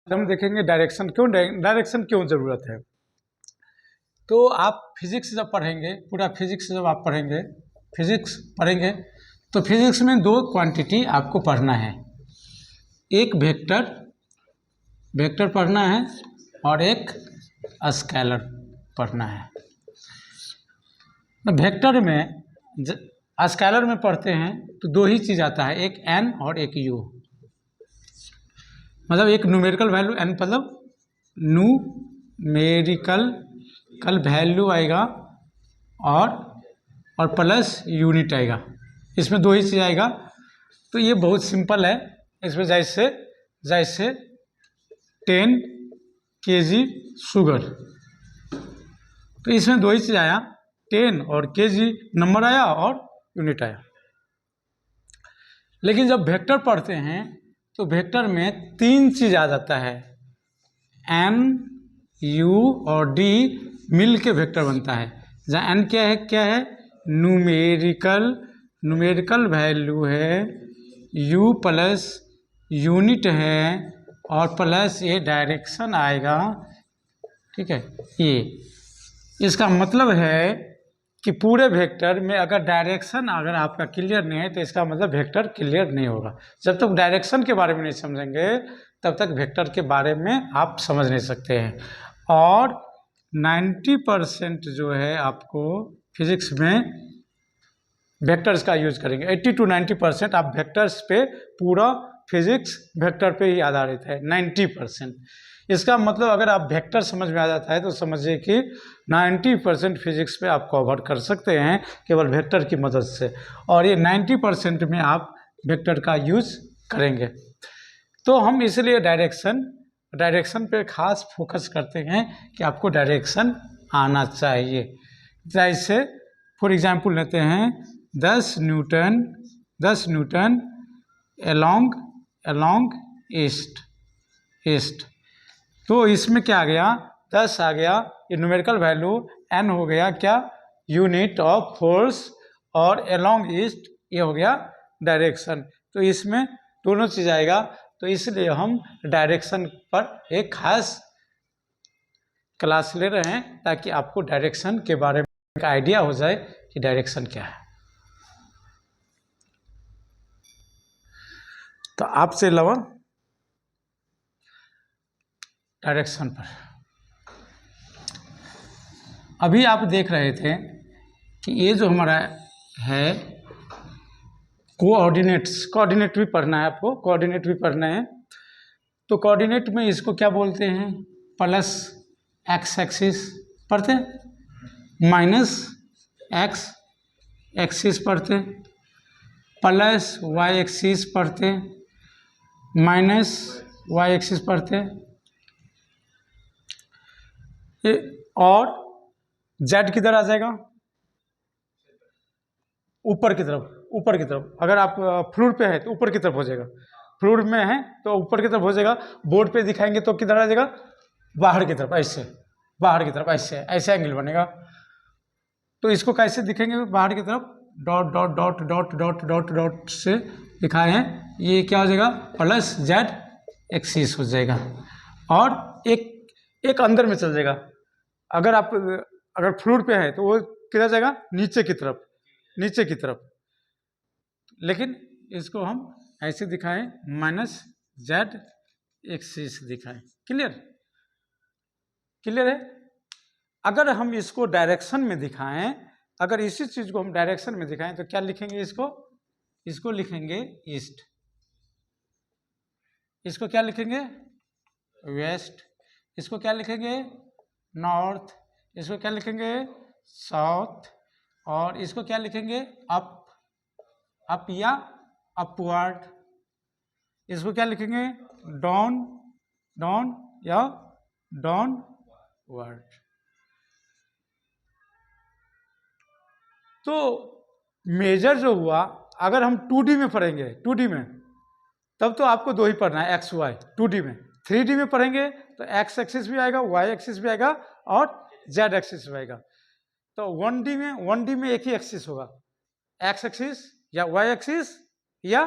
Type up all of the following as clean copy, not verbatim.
हम देखेंगे डायरेक्शन क्यों ज़रूरत है। तो आप फिजिक्स जब पढ़ेंगे, पूरा फिजिक्स जब आप पढ़ेंगे, तो फिजिक्स में दो क्वांटिटी आपको पढ़ना है। एक वेक्टर पढ़ना है और एक स्केलर पढ़ना है। तो वेक्टर में स्केलर में पढ़ते हैं तो दो ही चीज़ आता है, एक n और एक u। मतलब एक न्यूमेरिकल वैल्यू n, मतलब न्यूमेरिकल वैल्यू आएगा और प्लस यूनिट आएगा। इसमें दो ही चीज़ आएगा। तो ये बहुत सिंपल है। इसमें जैसे 10 kg शुगर, तो इसमें दो ही चीज़ आया, 10 और kg नंबर आया और यूनिट आया। लेकिन जब वेक्टर पढ़ते हैं तो वेक्टर में तीन चीज़ आ जाता है, n, u और d मिल के वेक्टर बनता है। जहाँ n क्या है न्यूमेरिकल वैल्यू है, u प्लस यूनिट है और प्लस ये डायरेक्शन आएगा। ठीक है, ये इसका मतलब है कि पूरे वेक्टर में अगर डायरेक्शन अगर आपका क्लियर नहीं है तो इसका मतलब वेक्टर क्लियर नहीं होगा। जब तक डायरेक्शन के बारे में नहीं समझेंगे तब तक वेक्टर के बारे में आप समझ नहीं सकते हैं। और 90% जो है आपको फिजिक्स में वेक्टर्स का यूज करेंगे। 80 to 90% आप वेक्टर्स पे, पूरा फिजिक्स वेक्टर पे ही आधारित है। 90% इसका मतलब अगर आप वेक्टर समझ में आ जाता है तो समझिए कि 90% फिजिक्स पे आप कवर कर सकते हैं केवल वेक्टर की मदद से। और ये 90% में आप वेक्टर का यूज करेंगे। तो हम इसलिए डायरेक्शन पे खास फोकस करते हैं कि आपको डायरेक्शन आना चाहिए। जैसे फॉर एग्जांपल लेते हैं 10 न्यूटन अलोंग ईस्ट। तो इसमें क्या आ गया, 10 आ गया, ये न्यूमेरिकल वैल्यू, n हो गया क्या, यूनिट ऑफ फोर्स, और अलोंग ईस्ट ये हो गया डायरेक्शन। तो इसमें दोनों चीज़ आएगा। तो इसलिए हम डायरेक्शन पर एक खास क्लास ले रहे हैं ताकि आपको डायरेक्शन के बारे में एक आइडिया हो जाए कि डायरेक्शन क्या है। तो आपसे अलावा डायरेक्शन पर अभी आप देख रहे थे कि ये जो हमारा है कोऑर्डिनेट भी पढ़ना है आपको, कोऑर्डिनेट भी पढ़ना है। तो कोऑर्डिनेट में इसको क्या बोलते हैं, प्लस एक्स एक्सिस पढ़ते, माइनस एक्स एक्सिस पढ़ते, प्लस वाई एक्सिस पढ़ते, माइनस वाई एक्सिस पढ़ते, और जेड किधर आ जाएगा, ऊपर की तरफ। अगर आप फ्लोर पे है तो ऊपर की तरफ हो जाएगा, फ्लोर में है तो ऊपर की तरफ हो जाएगा। बोर्ड पे दिखाएंगे तो किधर आ जाएगा, बाहर की तरफ, ऐसे एंगल बनेगा। तो इसको कैसे दिखेंगे, बाहर की तरफ dot dot dot dot dot dot dot से दिखाए हैं। ये क्या हो जाएगा, प्लस जेड एक्सिस हो जाएगा। और एक अंदर में चल जाएगा। अगर फ्लोर पे है तो वो किधर जाएगा, नीचे की तरफ। लेकिन इसको हम ऐसे दिखाएं, माइनस जेड एक्सिस दिखाएं। क्लियर है। अगर हम इसको डायरेक्शन में दिखाएं, अगर इसी चीज को हम डायरेक्शन में दिखाएं तो क्या लिखेंगे, इसको लिखेंगे ईस्ट, इसको क्या लिखेंगे वेस्ट, इसको क्या लिखेंगे नॉर्थ, इसको क्या लिखेंगे साउथ, और इसको क्या लिखेंगे अप या अपवर्ड, इसको क्या लिखेंगे डाउन या डाउनवर्ड। तो मेजर जो हुआ, अगर हम 2D में पढ़ेंगे, 2D में तब तो आपको दो ही पढ़ना है, एक्स वाई 2D में। 3D में पढ़ेंगे तो एक्स एक्सिस भी आएगा, वाई एक्सिस भी आएगा और जेड एक्सिस भी आएगा। तो 1D में एक ही एक्सिस होगा, एक्स एक्सिस या वाई एक्सिस या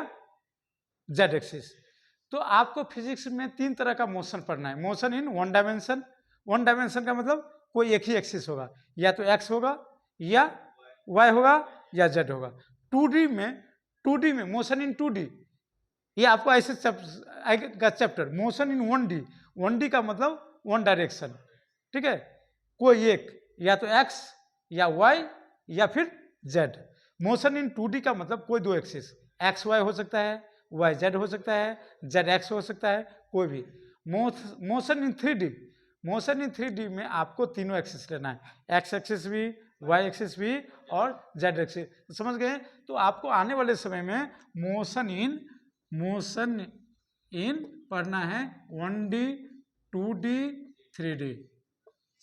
जेड एक्सिस। तो आपको फिजिक्स में 3 तरह का मोशन पढ़ना है। Motion in one dimension, one dimension का मतलब कोई एक ही एक्सिस होगा, या तो एक्स होगा या वाई होगा या जेड होगा। 2D में मोशन इन 2D, ये आपको ऐसे आएगा chapter. Motion in 1D, 1D का मतलब वन डायरेक्शन, ठीक है, कोई एक, या तो एक्स या वाई या फिर जेड। मोशन इन 2D का मतलब कोई दो एक्सिस, एक्स वाई हो सकता है, वाई जेड हो सकता है, जेड एक्स हो सकता है, कोई भी। Motion in 3D, motion in 3D में आपको तीनों एक्सिस लेना है, एक्स एक्सिस भी, वाई एक्सिस भी और जेड एक्सिस। समझ गए? तो आपको आने वाले समय में मोशन इन पढ़ना है 1D, 2D, 3D।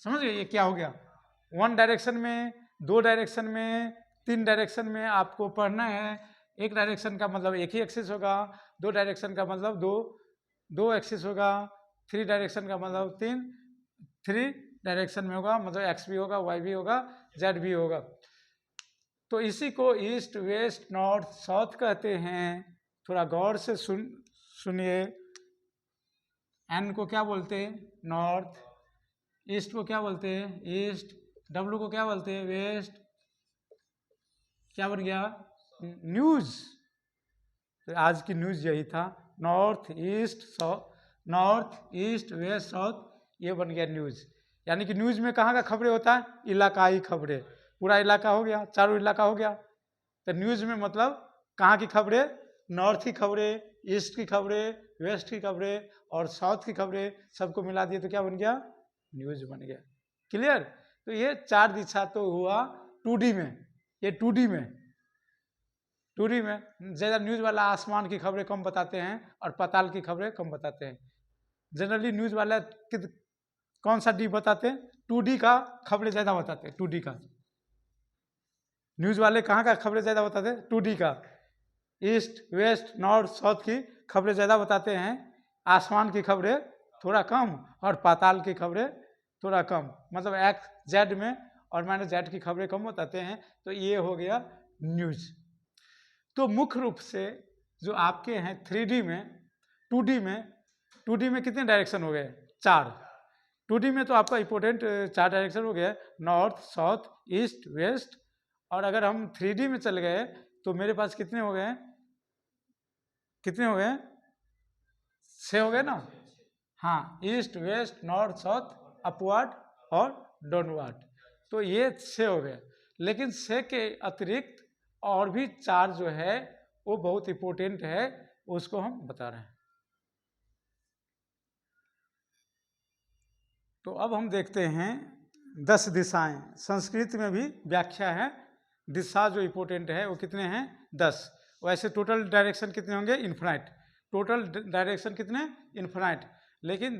समझ गए? ये क्या हो गया? वन डायरेक्शन में, 2 डायरेक्शन में, 3 डायरेक्शन में आपको पढ़ना है। एक डायरेक्शन का मतलब एक ही एक्सिस होगा, 2 डायरेक्शन का मतलब दो एक्सिस होगा, 3 डायरेक्शन का मतलब 3 डायरेक्शन में होगा, मतलब एक्स भी होगा, वाई भी होगा, जेड भी होगा। तो इसी को ईस्ट, वेस्ट, नॉर्थ, साउथ कहते हैं। थोड़ा गौर से सुनिए। एन को क्या बोलते हैं? नॉर्थ। ईस्ट को क्या बोलते हैं? ईस्ट। डब्ल्यू को क्या बोलते हैं? वेस्ट। क्या बन गया? न्यूज। तो आज की न्यूज यही था, north east south, north east west south, ये बन गया न्यूज। यानी कि न्यूज में कहाँ का खबरें होता है? इलाकाई खबरें। पूरा इलाका हो गया, चारों इलाका हो गया। तो न्यूज में मतलब कहाँ की खबरें? नॉर्थ की खबरें, ईस्ट की खबरें, वेस्ट की खबरें और साउथ की खबरें, सबको मिला दिए तो क्या बन गया? न्यूज बन गया। क्लियर? तो ये 4 दिशा तो हुआ 2D में, ये 2D में। 2D में ज़्यादा न्यूज वाला आसमान की खबरें कम बताते हैं और पाताल की खबरें कम बताते हैं। जनरली न्यूज वाला कौन सा डी बताते हैं? 2D का खबरें ज़्यादा बताते हैं, 2D का। न्यूज वाले कहाँ का खबरें ज़्यादा बताते हैं? 2D का। ईस्ट वेस्ट नॉर्थ साउथ की खबरें ज़्यादा बताते हैं, आसमान की खबरें थोड़ा कम और पाताल की खबरें थोड़ा कम, मतलब एक्स जेड में और माइनस जेड की खबरें कम बताते हैं। तो ये हो गया न्यूज। तो मुख्य रूप से जो आपके हैं 3D में, 2D में कितने डायरेक्शन हो गए? 4। 2D में तो आपका इंपोर्टेंट 4 डायरेक्शन हो गया, नॉर्थ साउथ ईस्ट वेस्ट। और अगर हम 3D में चल गए तो मेरे पास कितने हो गए? कितने हो गए? 6 हो गए ना? हाँ, east west north south upward और डाउनवर्ड, तो ये 6 हो गए। लेकिन 6 के अतिरिक्त और भी 4 जो है वो बहुत इंपॉर्टेंट है, उसको हम बता रहे हैं। तो अब हम देखते हैं 10 दिशाएं। संस्कृत में भी व्याख्या है, दिशा जो इंपॉर्टेंट है वो कितने हैं? 10। वैसे टोटल डायरेक्शन कितने होंगे? इन्फिनाइट। टोटल डायरेक्शन कितने? इन्फिनाइट। लेकिन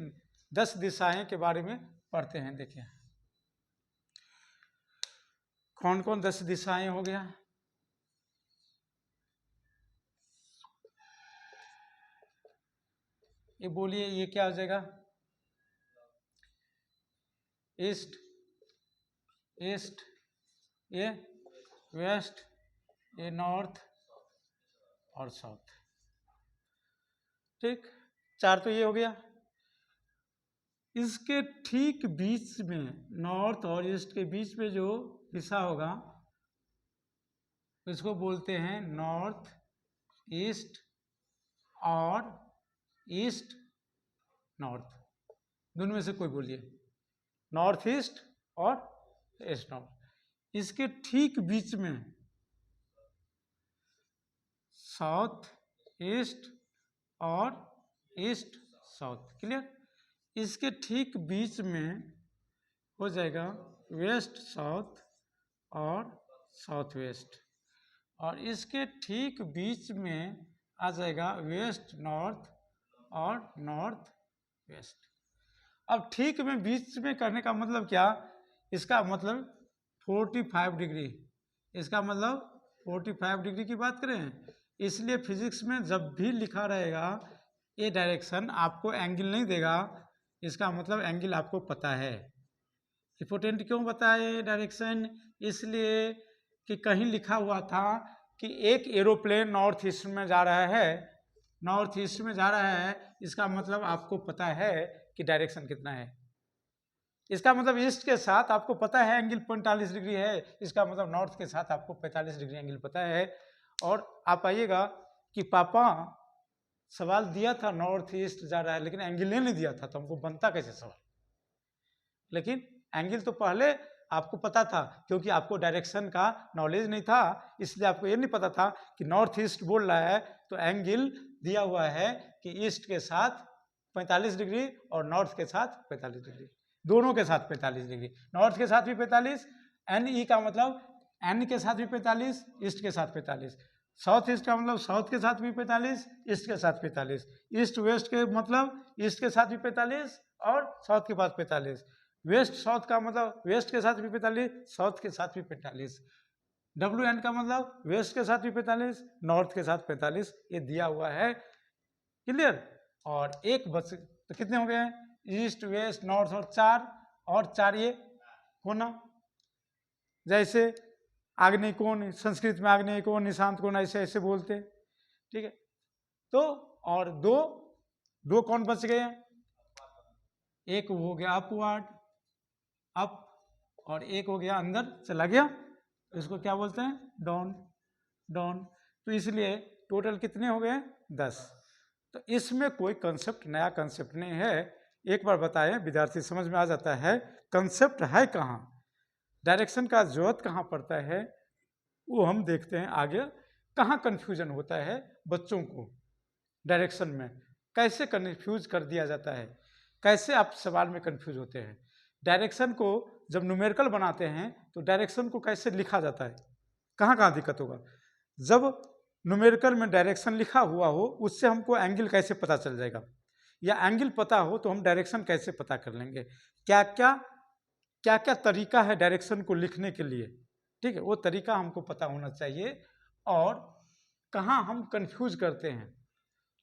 10 दिशाएं के बारे में पढ़ते हैं। देखिए कौन कौन 10 दिशाएं हो गया? ये बोलिए, ये क्या हो जाएगा? ईस्ट, ईस्ट, ये वेस्ट, ये नॉर्थ और साउथ। ठीक, 4 तो ये हो गया। इसके ठीक बीच में, नॉर्थ और ईस्ट के बीच में जो दिशा होगा इसको बोलते हैं नॉर्थ ईस्ट और ईस्ट नॉर्थ। दोनों में से कोई बोलिए, नॉर्थ ईस्ट और ईस्ट नॉर्थ। इसके ठीक बीच में साउथ ईस्ट और ईस्ट साउथ। क्लियर? इसके ठीक बीच में हो जाएगा वेस्ट साउथ और साउथ वेस्ट, और इसके ठीक बीच में आ जाएगा वेस्ट नॉर्थ और नॉर्थ वेस्ट। अब ठीक में बीच में करने का मतलब क्या? इसका मतलब 45 डिग्री, इसका मतलब 45 डिग्री की बात करें। इसलिए फिजिक्स में जब भी लिखा रहेगा ये डायरेक्शन, आपको एंगल नहीं देगा, इसका मतलब एंगल आपको पता है। इंपॉर्टेंट क्यों बताया ये डायरेक्शन? इसलिए कि कहीं लिखा हुआ था कि एक एरोप्लेन नॉर्थ ईस्ट में जा रहा है, नॉर्थ ईस्ट में जा रहा है, इसका मतलब आपको पता है कि डायरेक्शन कितना है। इसका मतलब ईस्ट के साथ आपको पता है एंगल 45 डिग्री है, इसका मतलब नॉर्थ के साथ आपको 45 डिग्री एंगल पता है। और आप आइएगा कि पापा सवाल दिया था नॉर्थ ईस्ट जा रहा है, लेकिन एंगल नहीं दिया था, तो हमको बनता कैसे सवाल। लेकिन एंगल तो पहले आपको पता था, क्योंकि आपको डायरेक्शन का नॉलेज नहीं था, इसलिए आपको ये नहीं पता था कि नॉर्थ ईस्ट बोल रहा है तो एंगल दिया हुआ है कि ईस्ट के साथ 45 डिग्री और नॉर्थ के साथ 45 डिग्री, दोनों के साथ 45 डिग्री, नॉर्थ के साथ भी 45, एन ई का मतलब एन के साथ भी 45, ईस्ट के साथ 45, साउथ ईस्ट का मतलब साउथ के साथ भी 45, ईस्ट के साथ 45, ईस्ट वेस्ट के मतलब ईस्ट के साथ भी 45 और साउथ के पास 45, वेस्ट साउथ का मतलब वेस्ट के साथ भी 45, साउथ के साथ भी 45, डब्ल्यू एन का मतलब वेस्ट के साथ भी 45, नॉर्थ के साथ 45, ये दिया हुआ है। क्लियर। और एक बच तो कितने हो गए? ईस्ट वेस्ट नॉर्थ और चार ये कोना, जैसे आग्नेय कोण, संस्कृत में आग्नेय कोण, निशांत कोण, ऐसे ऐसे बोलते, ठीक है। तो और दो कौन बच गए? एक हो गया अपवर्ड, अप, और एक हो गया अंदर चला गया, इसको क्या बोलते हैं? Down, down. तो इसलिए टोटल कितने हो गए? 10। तो इसमें कोई कंसेप्ट, नया कंसेप्ट नहीं है। एक बार बताएं, विद्यार्थी समझ में आ जाता है। कंसेप्ट है कहाँ, डायरेक्शन का जरूरत कहाँ पड़ता है, वो हम देखते हैं आगे। कहाँ कंफ्यूजन होता है बच्चों को डायरेक्शन में, कैसे कंफ्यूज कर दिया जाता है, कैसे आप सवाल में कंफ्यूज होते हैं। डायरेक्शन को जब न्यूमेरिकल बनाते हैं तो डायरेक्शन को कैसे लिखा जाता है, कहाँ कहाँ दिक्कत होगा। जब न्यूमेरिकल में डायरेक्शन लिखा हुआ हो, उससे हमको एंगल कैसे पता चल जाएगा, या एंगल पता हो तो हम डायरेक्शन कैसे पता कर लेंगे। क्या क्या तरीका है डायरेक्शन को लिखने के लिए, ठीक है, वो तरीका हमको पता होना चाहिए। और कहाँ हम कंफ्यूज करते हैं,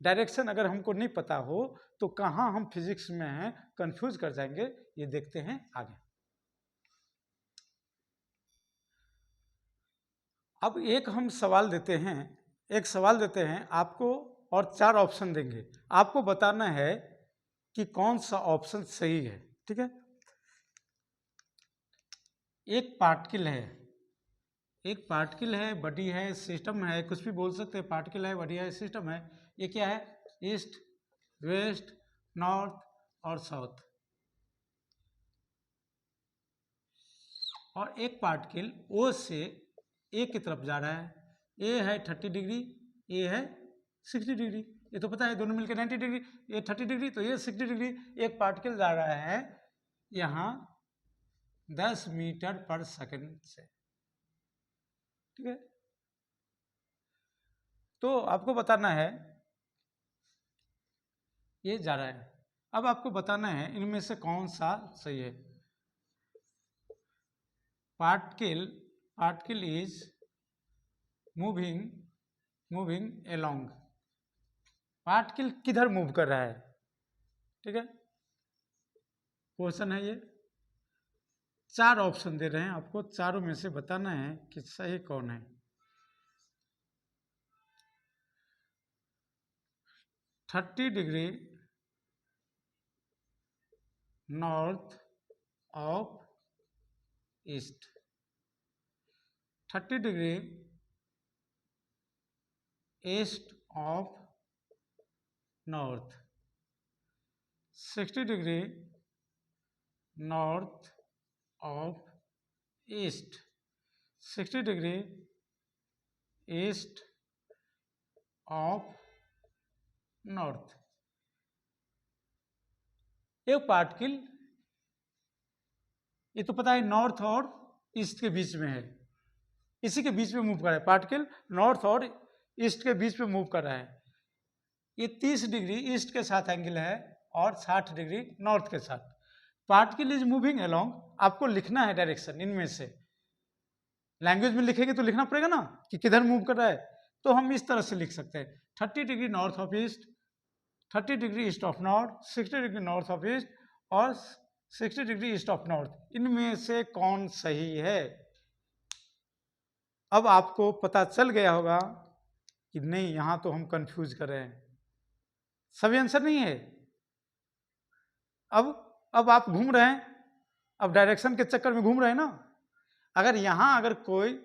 डायरेक्शन अगर हमको नहीं पता हो तो कहाँ हम फिजिक्स में हैं कंफ्यूज कर जाएंगे, ये देखते हैं आगे। अब एक हम सवाल देते हैं, एक सवाल देते हैं आपको, और 4 ऑप्शन देंगे, आपको बताना है कि कौन सा ऑप्शन सही है, ठीक है। एक पार्टिकल है, बॉडी है, सिस्टम है, कुछ भी बोल सकते हैं, पार्टिकल है, बॉडी है, सिस्टम है। ये क्या है? ईस्ट वेस्ट नॉर्थ और साउथ। और एक पार्टिकल ओ से ए की तरफ जा रहा है, ए है 30 डिग्री, ए है 60 डिग्री, ये तो पता है, दोनों मिलकर 90 डिग्री, ये 30 डिग्री तो ये 60 डिग्री। एक पार्टिकल जा रहा है यहाँ 10 मीटर पर सेकंड से, ठीक है। तो आपको बताना है ये जा रहा है, अब आपको बताना है इनमें से कौन सा सही है। Particle is moving along, particle किधर मूव कर रहा है, ठीक है, क्वेश्चन है ये। 4 ऑप्शन दे रहे हैं आपको, चारों में से बताना है कि सही कौन है। 30 degree north of east, 30 degree east of north, 60 degree north of east, 60 degree east of north. एक पार्टिकल, ये तो पता है नॉर्थ और ईस्ट के बीच में है, इसी के बीच में मूव कर रहा है पार्टिकल, नॉर्थ और ईस्ट के बीच में मूव कर रहा है। ये 30 डिग्री ईस्ट के साथ एंगल है और 60 डिग्री नॉर्थ के साथ। पार्टिकल इज मूविंग अलोंग, आपको लिखना है डायरेक्शन इनमें से, लैंग्वेज में लिखेंगे तो लिखना पड़ेगा ना कि किधर मूव कर रहा है। तो हम इस तरह से लिख सकते हैं 30 degree north of east, 30 degree east of north, 60 degree north of east और 60 डिग्री ईस्ट ऑफ नॉर्थ, इनमें से कौन सही है। अब आपको पता चल गया होगा कि नहीं, यहाँ तो हम कंफ्यूज कर रहे हैं, सभी आंसर नहीं है। अब आप घूम रहे हैं, अब डायरेक्शन के चक्कर में घूम रहे हैं ना। अगर यहां अगर कोई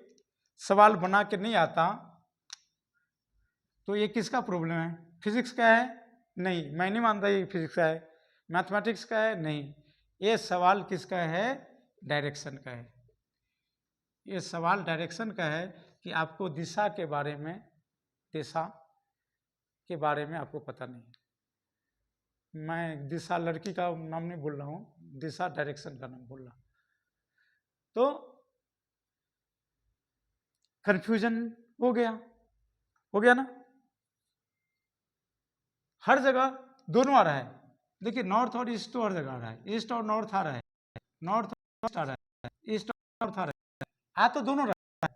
सवाल बना के नहीं आता तो ये किसका प्रॉब्लम है? फिजिक्स का है? नहीं, मैं नहीं मानता ये फिजिक्स का है। मैथमेटिक्स का है? नहीं, ये सवाल किसका है? डायरेक्शन का है। ये सवाल डायरेक्शन का है कि आपको दिशा के बारे में आपको पता नहीं। मैं दिशा लड़की का नाम नहीं बोल रहा हूँ, दिशा डायरेक्शन का नाम बोल रहा हूँ। तो कंफ्यूजन हो गया ना। हर जगह दोनों आ रहा है। देखिए नॉर्थ और ईस्ट तो हर जगह आ रहा है, ईस्ट और नॉर्थ आ रहा है, नॉर्थ और ईस्ट आ रहा है, ईस्ट और नॉर्थ आ रहा है, आ तो दोनों रहा है।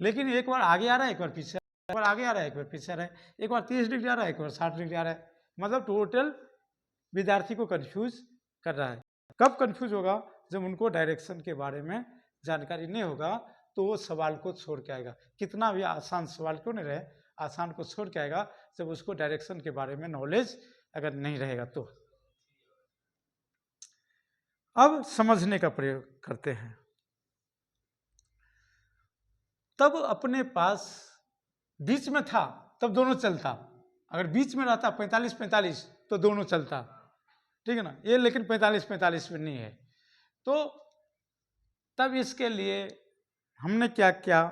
लेकिन एक बार आगे आ रहा है, एक बार पीछे, एक बार आगे आ रहा है, एक बार पीछे आ रहा है, एक बार 30 डिग्री आ रहा है, एक बार 60 डिग्री आ रहा है। मतलब टोटल विद्यार्थी को कंफ्यूज कर रहा है। कब कंफ्यूज होगा? जब उनको डायरेक्शन के बारे में जानकारी नहीं होगा तो वो सवाल को छोड़ के आएगा। कितना भी आसान सवाल क्यों नहीं रहे, आसान को छोड़ के आएगा जब उसको डायरेक्शन के बारे में नॉलेज अगर नहीं रहेगा तो। अब समझने का प्रयोग करते हैं। तब अपने पास बीच में था तब दोनों चलता, अगर बीच में रहता 45-45 तो दोनों चलता, ठीक है ना। ये लेकिन 45-45 में नहीं है, तो तब इसके लिए हमने क्या किया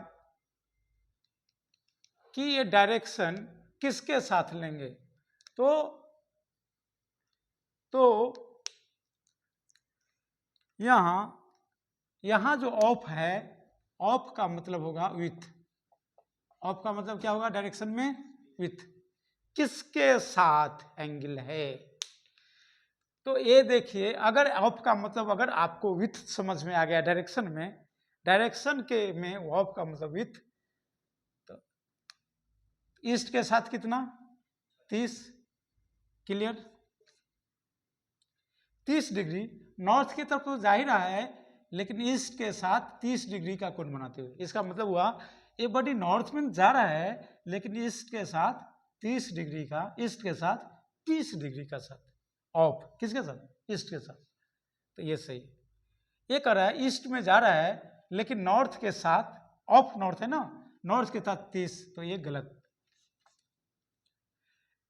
कि ये डायरेक्शन किसके साथ लेंगे। तो यहां जो ऑफ है, ऑफ का मतलब होगा विथ। ऑफ का मतलब क्या होगा डायरेक्शन में? विथ। किसके साथ एंगल है? तो ये देखिए, अगर ऑफ का मतलब अगर आपको विथ समझ में आ गया डायरेक्शन में, डायरेक्शन के में ऑफ का मतलब विथ, तो ईस्ट के साथ कितना? 30। क्लियर? 30 डिग्री नॉर्थ की तरफ तो जा ही रहा है, लेकिन ईस्ट के साथ 30 डिग्री का कोण बनाते हुए। इसका मतलब हुआ ये बॉडी नॉर्थ में जा रहा है, लेकिन ईस्ट के साथ 30 डिग्री का, ईस्ट के साथ 30 डिग्री का साथ ऑफ। किसके साथ? ईस्ट के साथ। तो ये सही। ये कर रहा है ईस्ट में जा रहा है, लेकिन नॉर्थ के साथ, ऑफ नॉर्थ है ना, नॉर्थ के साथ 30, तो ये गलत।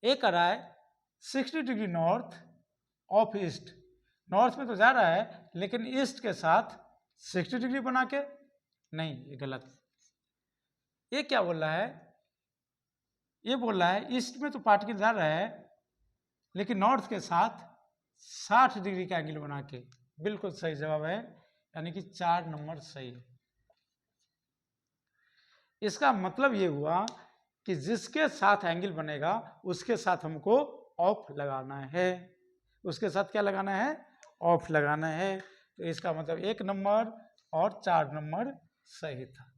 ये कर रहा है 60 degree north of east, north में तो जा रहा है लेकिन ईस्ट के साथ 60 डिग्री बना के, नहीं, ये गलत। ये क्या बोल रहा है? ये बोल रहा है ईस्ट में तो पार्टिकल जा रहा है लेकिन नॉर्थ के साथ 60 डिग्री का एंगल बना के। बिल्कुल सही जवाब है, यानी कि 4 नंबर सही है। इसका मतलब ये हुआ कि जिसके साथ एंगल बनेगा उसके साथ हमको ऑफ लगाना है। उसके साथ क्या लगाना है? ऑफ लगाना है। तो इसका मतलब 1 नंबर और 4 नंबर सही था।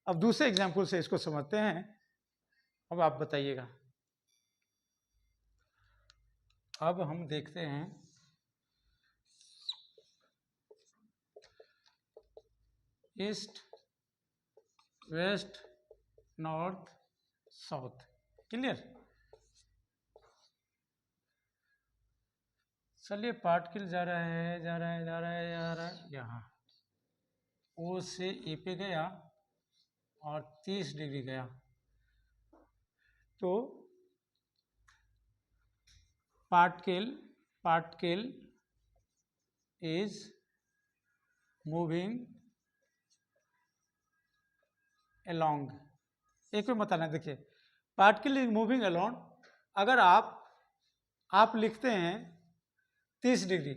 अब दूसरे एग्जाम्पल से इसको समझते हैं। अब आप बताइएगा। अब हम देखते हैं east, west, north, south. Clear? चलिए, पार्टिकल जा रहा है यहाँ ओ से ए पे गया और 30 डिग्री गया, तो पार्टिकल इज मूविंग अलोंग। एक में बताना, देखिए पार्टिकल इज मूविंग अलोंग। अगर आप लिखते हैं 30 डिग्री,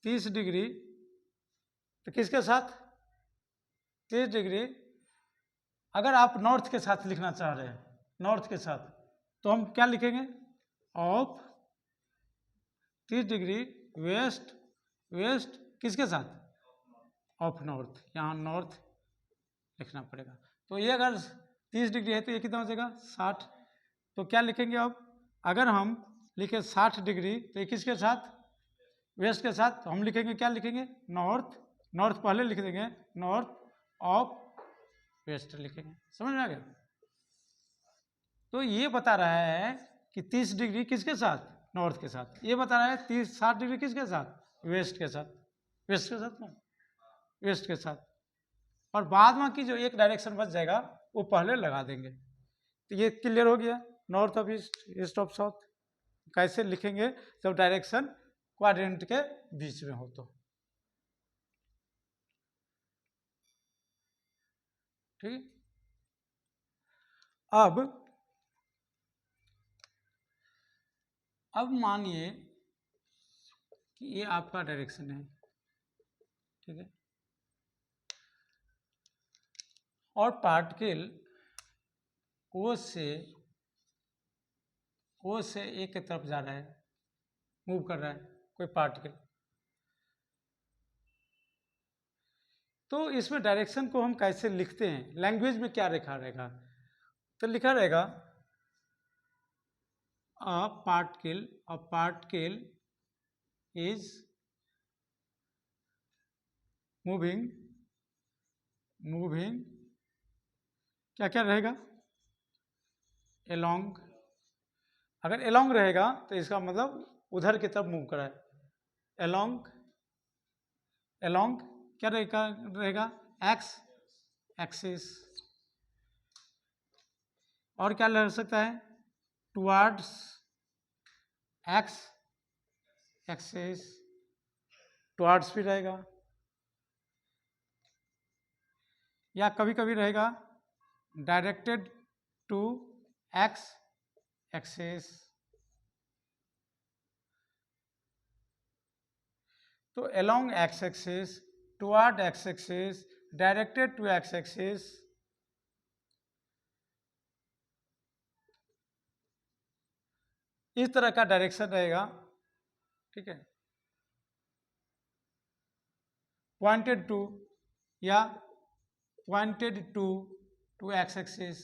30 डिग्री तो किसके साथ? 30 डिग्री अगर आप नॉर्थ के साथ लिखना चाह रहे हैं, नॉर्थ के साथ, तो हम क्या लिखेंगे? ऑफ 30 डिग्री वेस्ट, वेस्ट किसके साथ? Of north. यहाँ नॉर्थ लिखना पड़ेगा। तो ये अगर 30 डिग्री है तो ये कितना हो जाएगा? 60। तो क्या लिखेंगे अब? अगर हम लिखे 60 डिग्री तो ये किसके साथ? वेस्ट के साथ। तो हम लिखेंगे, क्या लिखेंगे? नॉर्थ। नॉर्थ पहले लिख देंगे, नॉर्थ ऑफ वेस्ट लिखेंगे। समझ में आ गया? तो ये बता रहा है कि 30 डिग्री किसके साथ, नॉर्थ के साथ। ये बता रहा है 60 डिग्री किसके साथ, वेस्ट के साथ। वेस्ट के साथ ना, वेस्ट के साथ। और बाद में की जो एक डायरेक्शन बच जाएगा वो पहले लगा देंगे। तो ये क्लियर हो गया, north of east, east of south कैसे लिखेंगे जब डायरेक्शन क्वाड्रेंट के बीच में हो तो। ठीक। अब मानिए कि ये आपका डायरेक्शन है, ठीक है, और पार्टिकल ओ से ए की तरफ जा रहा है, मूव कर रहा है कोई पार्टिकल। तो इसमें डायरेक्शन को हम कैसे लिखते हैं, लैंग्वेज में क्या लिखा रहेगा, तो लिखा रहेगा अ पार्टिकल इज मूविंग क्या क्या रहेगा, एलोंग। अगर एलोंग रहेगा तो इसका मतलब उधर की तरफ मूव करा है, एलोंग क्या रहेगा एक्स एक्सिस। और क्या लग सकता है, टुवर्ड्स एक्स एक्सिस, टुवर्ड्स भी रहेगा, या कभी कभी रहेगा डायरेक्टेड टू एक्स एक्सिस। तो along x axis, toward x axis, directed to x axis. इस तरह का डायरेक्शन रहेगा, ठीक है, पॉइंटेड टू या पॉइंटेड टू एक्स एक्सिस।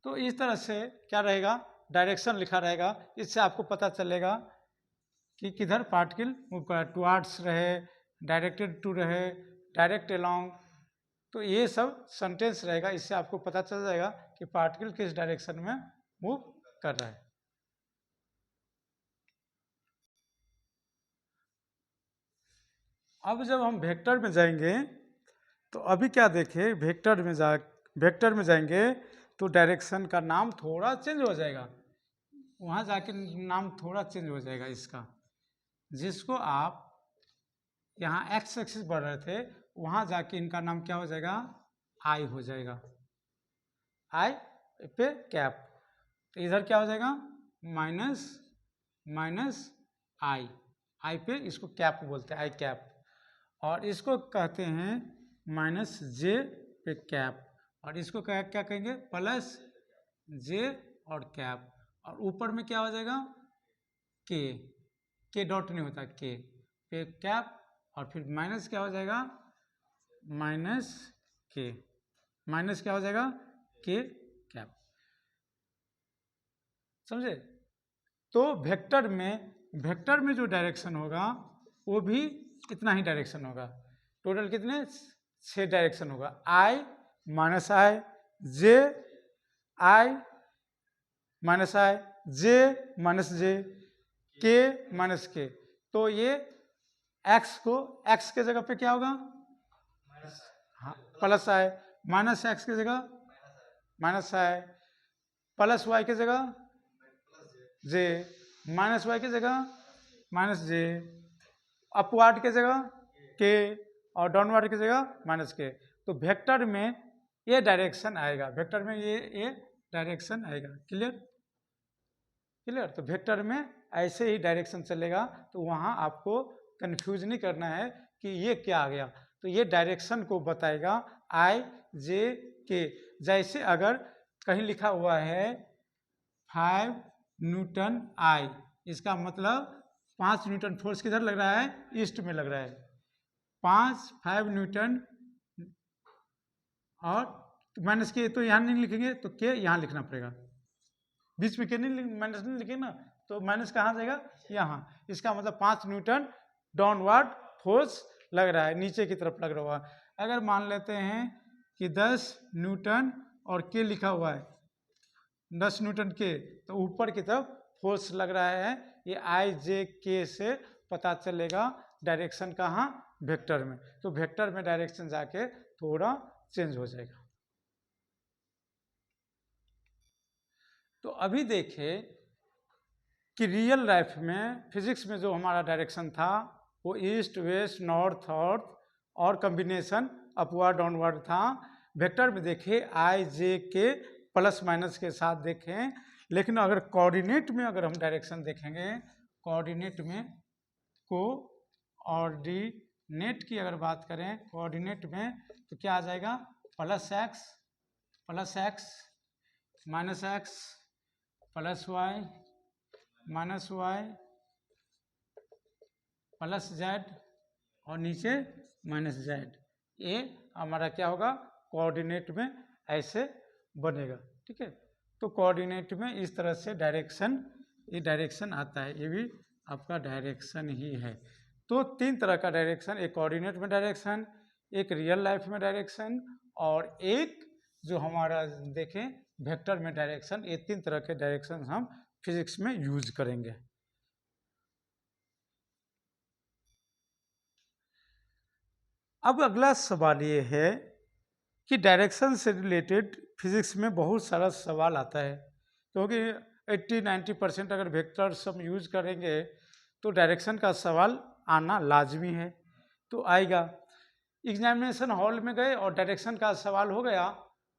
तो इस तरह से क्या रहेगा, डायरेक्शन लिखा रहेगा। इससे आपको पता चलेगा कि किधर पार्टिकल मूव कर, टुवर्ड्स रहे, डायरेक्टेड टू रहे, डायरेक्ट अलोंग। तो ये सब सेंटेंस रहेगा, इससे आपको पता चल जाएगा कि पार्टिकल किस डायरेक्शन में मूव कर रहा है। अब जब हम वेक्टर में जाएंगे तो अभी क्या देखें, वेक्टर में जाएंगे तो डायरेक्शन का नाम थोड़ा चेंज हो जाएगा, वहाँ जाके नाम थोड़ा चेंज हो जाएगा इसका। जिसको आप यहाँ एक्स एक्सिस बढ़ रहे थे, वहाँ जाके इनका नाम क्या हो जाएगा, आई हो जाएगा, आई पे कैप। तो इधर क्या हो जाएगा, माइनस आई पे इसको कैप बोलते हैं, आई कैप। और इसको कहते हैं माइनस जे पे कैप, और इसको क्या कहेंगे, प्लस जे और कैप। और ऊपर में क्या हो जाएगा, के डॉट नहीं होता, के पे कैप, और फिर माइनस क्या हो जाएगा, माइनस क्या हो जाएगा, के कैप। समझे। तो वेक्टर में जो डायरेक्शन होगा वो भी इतना ही डायरेक्शन होगा। टोटल कितने, 6 डायरेक्शन होगा, आई माइनस आई, जे आई माइनस आई, जे माइनस जे, के माइनस के। तो ये एक्स के जगह पे क्या होगा, हाँ प्लस आई, माइनस एक्स की जगह माइनस आई, प्लस वाई की जगह जे, माइनस वाई की जगह माइनस जे, अपवार्ड की जगह के, और डाउनवर्ड की जगह माइनस के। तो वेक्टर में ये डायरेक्शन आएगा, वेक्टर में ये डायरेक्शन आएगा। क्लियर। तो वेक्टर में ऐसे ही डायरेक्शन चलेगा, तो वहाँ आपको कंफ्यूज नहीं करना है कि ये क्या आ गया। तो ये डायरेक्शन को बताएगा आई जे के। जैसे अगर कहीं लिखा हुआ है 5 न्यूटन आई, इसका मतलब 5 न्यूटन फोर्स किधर लग रहा है, ईस्ट में लग रहा है। 5 न्यूटन, और माइनस के तो यहाँ नहीं लिखेंगे, तो के यहाँ लिखना पड़ेगा, बीच में के नहीं, माइनस नहीं लिखेंगे ना, तो माइनस कहाँ जाएगा, यहाँ। इसका मतलब 5 न्यूटन डाउनवर्ड फोर्स लग रहा है, नीचे की तरफ लग रहा है। अगर मान लेते हैं कि 10 न्यूटन और के लिखा हुआ है 10 न्यूटन के, तो ऊपर की तरफ फोर्स लग रहा है। ये आई जे के से पता चलेगा डायरेक्शन कहाँ, वेक्टर में। तो वेक्टर में डायरेक्शन जाके थोड़ा चेंज हो जाएगा। तो अभी देखें कि रियल लाइफ में फिजिक्स में जो हमारा डायरेक्शन था वो ईस्ट वेस्ट नॉर्थ साउथ और कॉम्बिनेशन अपवर्ड डाउनवर्ड था। वेक्टर में देखें आई जे के प्लस माइनस के साथ देखें, लेकिन अगर कोऑर्डिनेट में अगर हम डायरेक्शन देखेंगे, कोऑर्डिनेट में कोऑर्डिनेट की अगर बात करें कोऑर्डिनेट में, तो क्या आ जाएगा plus x minus x plus y minus y plus z और नीचे माइनस जेड। ये हमारा क्या होगा कोऑर्डिनेट में ऐसे बनेगा। ठीक है, तो कोऑर्डिनेट में इस तरह से डायरेक्शन, ये डायरेक्शन आता है, ये भी आपका डायरेक्शन ही है। तो 3 तरह का डायरेक्शन, एक कोऑर्डिनेट में डायरेक्शन, एक रियल लाइफ में डायरेक्शन और एक जो हमारा देखें वेक्टर में डायरेक्शन। ये 3 तरह के डायरेक्शन हम फिजिक्स में यूज करेंगे। अब अगला सवाल ये है कि डायरेक्शन से रिलेटेड फिजिक्स में बहुत सारा सवाल आता है, क्योंकि 80-90% अगर वेक्टर्स हम यूज करेंगे तो डायरेक्शन का सवाल आना लाजमी है। तो आएगा, एग्जामिनेशन हॉल में गए और डायरेक्शन का सवाल हो गया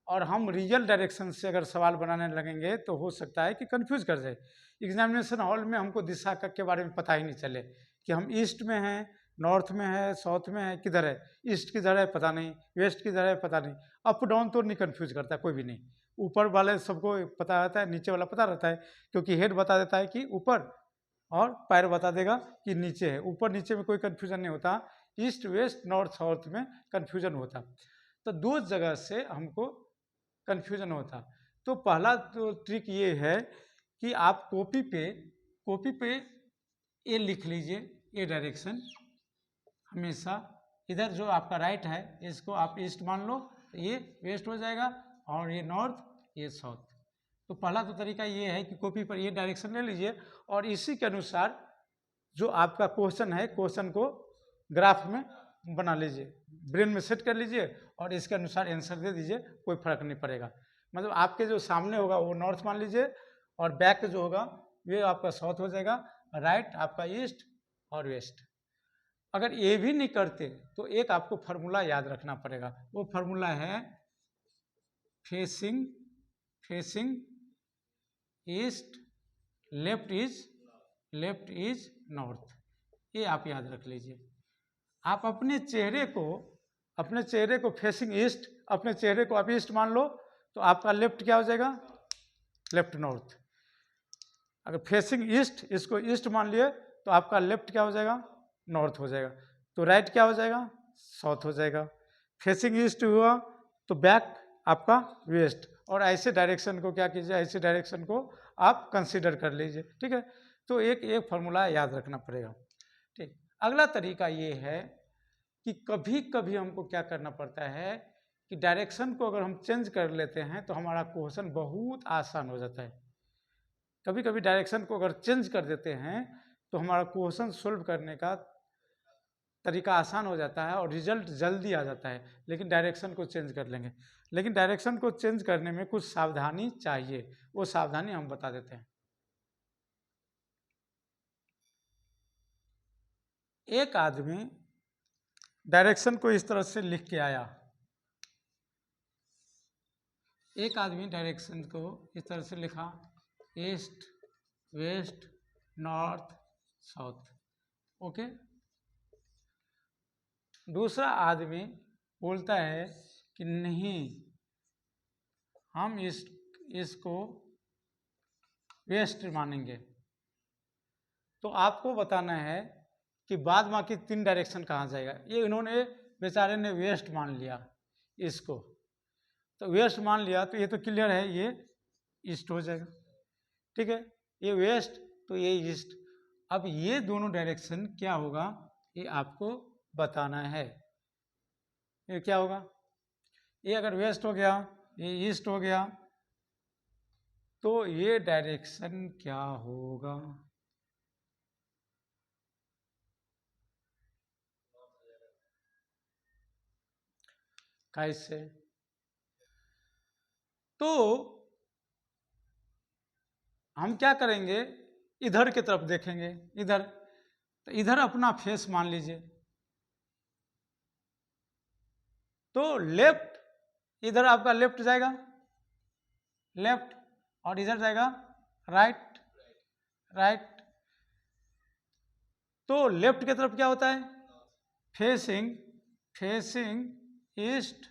और हम रियल डायरेक्शन से अगर सवाल बनाने लगेंगे तो हो सकता है कि कंफ्यूज कर जाए। एग्जामिनेशन हॉल में हमको दिशा के बारे में पता ही नहीं चले कि हम ईस्ट में हैं, नॉर्थ में है, साउथ में है, किधर है, ईस्ट किधर है पता नहीं, वेस्ट किधर है पता नहीं। अप डाउन तो नहीं कंफ्यूज करता कोई भी नहीं, ऊपर वाले सबको पता रहता है, नीचे वाला पता रहता है, क्योंकि हेड बता देता है कि ऊपर और पैर बता देगा कि नीचे है। ऊपर नीचे में कोई कन्फ्यूजन नहीं होता, ईस्ट वेस्ट नॉर्थ साउथ में कन्फ्यूजन होता। तो 2 जगह से हमको कन्फ्यूजन होता। तो पहला तो ट्रिक ये है कि आप कॉपी पे ये लिख लीजिए, ये डायरेक्शन हमेशा इधर जो आपका राइट है इसको आप ईस्ट मान लो, तो ये वेस्ट हो जाएगा और ये नॉर्थ ये साउथ। तो पहला तो तरीका ये है कि कॉपी पर ये डायरेक्शन ले लीजिए और इसी के अनुसार जो आपका क्वेश्चन है, क्वेश्चन को ग्राफ में बना लीजिए, ब्रेन में सेट कर लीजिए और इसके अनुसार आंसर दे दीजिए, कोई फर्क नहीं पड़ेगा। मतलब आपके जो सामने होगा वो नॉर्थ मान लीजिए और बैक जो होगा ये आपका साउथ हो जाएगा, राइट आपका ईस्ट और वेस्ट। अगर ये भी नहीं करते तो एक आपको फार्मूला याद रखना पड़ेगा, वो फार्मूला है facing east left is north. ये आप याद रख लीजिए। आप अपने चेहरे को फेसिंग ईस्ट, अपने चेहरे को आप ईस्ट मान लो तो आपका लेफ्ट क्या हो जाएगा, लेफ्ट नॉर्थ। अगर फेसिंग ईस्ट, इसको ईस्ट मान लिए तो आपका लेफ्ट क्या हो जाएगा, नॉर्थ हो जाएगा। तो राइट क्या हो जाएगा, साउथ हो जाएगा। फेसिंग ईस्ट हुआ तो बैक आपका वेस्ट। और ऐसे डायरेक्शन को क्या कीजिए, ऐसे डायरेक्शन को आप कंसीडर कर लीजिए। ठीक है, तो एक फार्मूला याद रखना पड़ेगा। ठीक, अगला तरीका ये है कि कभी कभी हमको क्या करना पड़ता है कि डायरेक्शन को अगर हम चेंज कर लेते हैं तो हमारा क्वेश्चन बहुत आसान हो जाता है। कभी कभी डायरेक्शन को अगर चेंज कर देते हैं तो हमारा क्वेश्चन सोल्व करने का तरीका आसान हो जाता है और रिजल्ट जल्दी आ जाता है, लेकिन डायरेक्शन को चेंज कर लेंगे। लेकिन डायरेक्शन को चेंज करने में कुछ सावधानी चाहिए, वो सावधानी हम बता देते हैं। एक आदमी डायरेक्शन को इस तरह से लिख के आया, एक आदमी डायरेक्शन को इस तरह से लिखा, east west north south. Okay, दूसरा आदमी बोलता है कि नहीं, हम इसको वेस्ट मानेंगे। तो आपको बताना है कि बाद बाकी 3 डायरेक्शन कहाँ जाएगा। ये इन्होंने बेचारे ने वेस्ट मान लिया इसको, तो वेस्ट मान लिया तो ये तो क्लियर है, ये ईस्ट हो जाएगा। ठीक है, ये वेस्ट तो ये ईस्ट। अब ये दोनों डायरेक्शन क्या होगा ये आपको बताना है। ये क्या होगा, ये अगर वेस्ट हो गया, ये ईस्ट हो गया, तो ये डायरेक्शन क्या होगा? कैसे? तो हम क्या करेंगे, इधर की तरफ देखेंगे, इधर, तो इधर अपना फेस मान लीजिए, तो लेफ्ट, इधर आपका लेफ्ट जाएगा, लेफ्ट, और इधर जाएगा राइट, राइट। तो लेफ्ट की तरफ क्या होता है? Facing, facing east,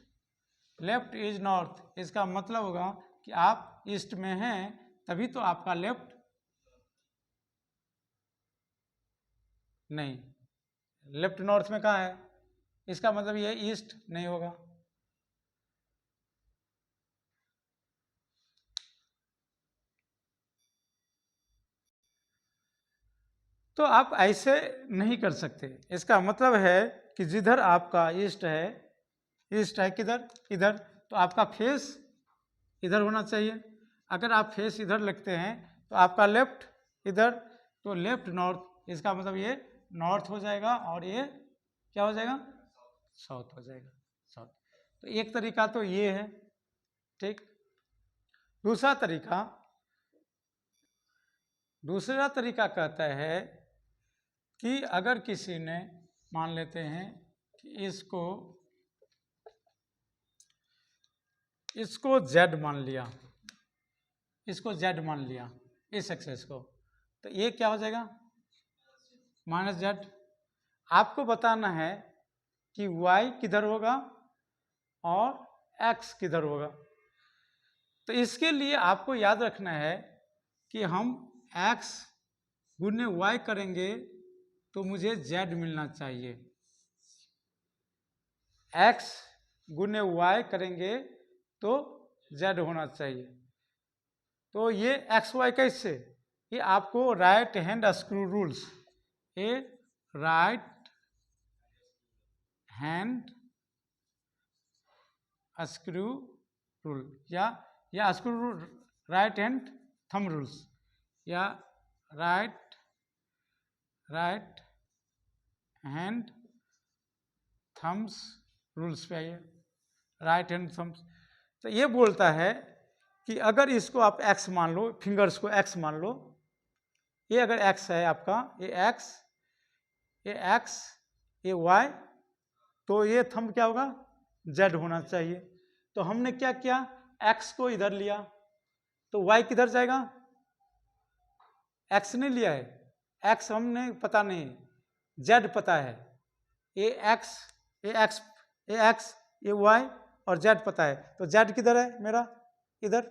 left is north. इसका मतलब होगा कि आप ईस्ट में हैं, तभी तो आपका लेफ्ट नहीं, लेफ्ट नॉर्थ में कहाँ है? इसका मतलब ये ईस्ट नहीं होगा। तो आप ऐसे नहीं कर सकते। इसका मतलब है कि जिधर आपका ईस्ट है, ईस्ट है किधर? इधर, तो आपका फेस इधर होना चाहिए। अगर आप फेस इधर लगते हैं तो आपका लेफ्ट इधर, तो लेफ्ट नॉर्थ, इसका मतलब ये नॉर्थ हो जाएगा और ये क्या हो जाएगा? साउथ हो जाएगा, साउथ। तो एक तरीका तो ये है, ठीक। दूसरा तरीका कहता है कि अगर किसी ने, मान लेते हैं कि इसको जेड मान लिया, इसको जेड मान लिया, इस एक्सेस को, तो ये क्या हो जाएगा? Minus Z. आपको बताना है कि वाई किधर होगा और एक्स किधर होगा। तो इसके लिए आपको याद रखना है कि हम एक्स गुने वाई करेंगे तो मुझे जेड मिलना चाहिए, एक्स गुने वाई करेंगे तो जेड होना चाहिए। तो ये एक्स वाई कैसे? ये आपको राइट हैंड स्क्रू रूल्स, ये राइट हैंड स्क्रू रूल या screw rule, right hand thumb rules, या राइट हैंड थम्स रूल्स पे आइए, राइट हैंड थम्स। तो ये बोलता है कि अगर इसको आप एक्स मान लो, फिंगर्स को एक्स मान लो, ये अगर एक्स है आपका, ये एक्स, ये वाई, तो ये थंब क्या होगा? जेड होना चाहिए। तो हमने क्या किया, एक्स को इधर लिया, तो वाई किधर जाएगा? एक्स नहीं लिया है, एक्स हमने पता नहीं, जेड पता है, ये एक्स, ये वाई और जेड पता है। तो जेड किधर है मेरा? इधर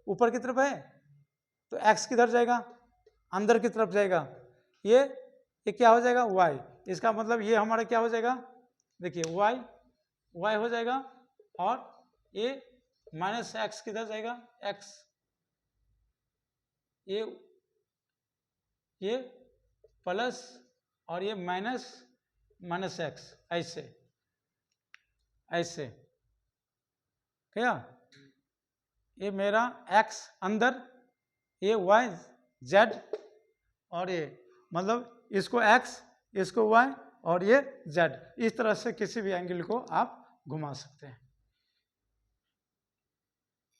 ऊपर की तरफ है, तो एक्स किधर जाएगा? अंदर की तरफ जाएगा। ये क्या हो जाएगा? वाई। इसका मतलब ये हमारा क्या हो जाएगा? देखिए वाई हो जाएगा, और ये माइनस एक्स किधर जाएगा? एक्स, ये प्लस, और ये माइनस एक्स, ऐसे क्या? ये मेरा एक्स अंदर, ये वाई जेड, और ये मतलब इसको एक्स, इसको वाई, और ये जेड। इस तरह से किसी भी एंगल को आप घुमा सकते हैं।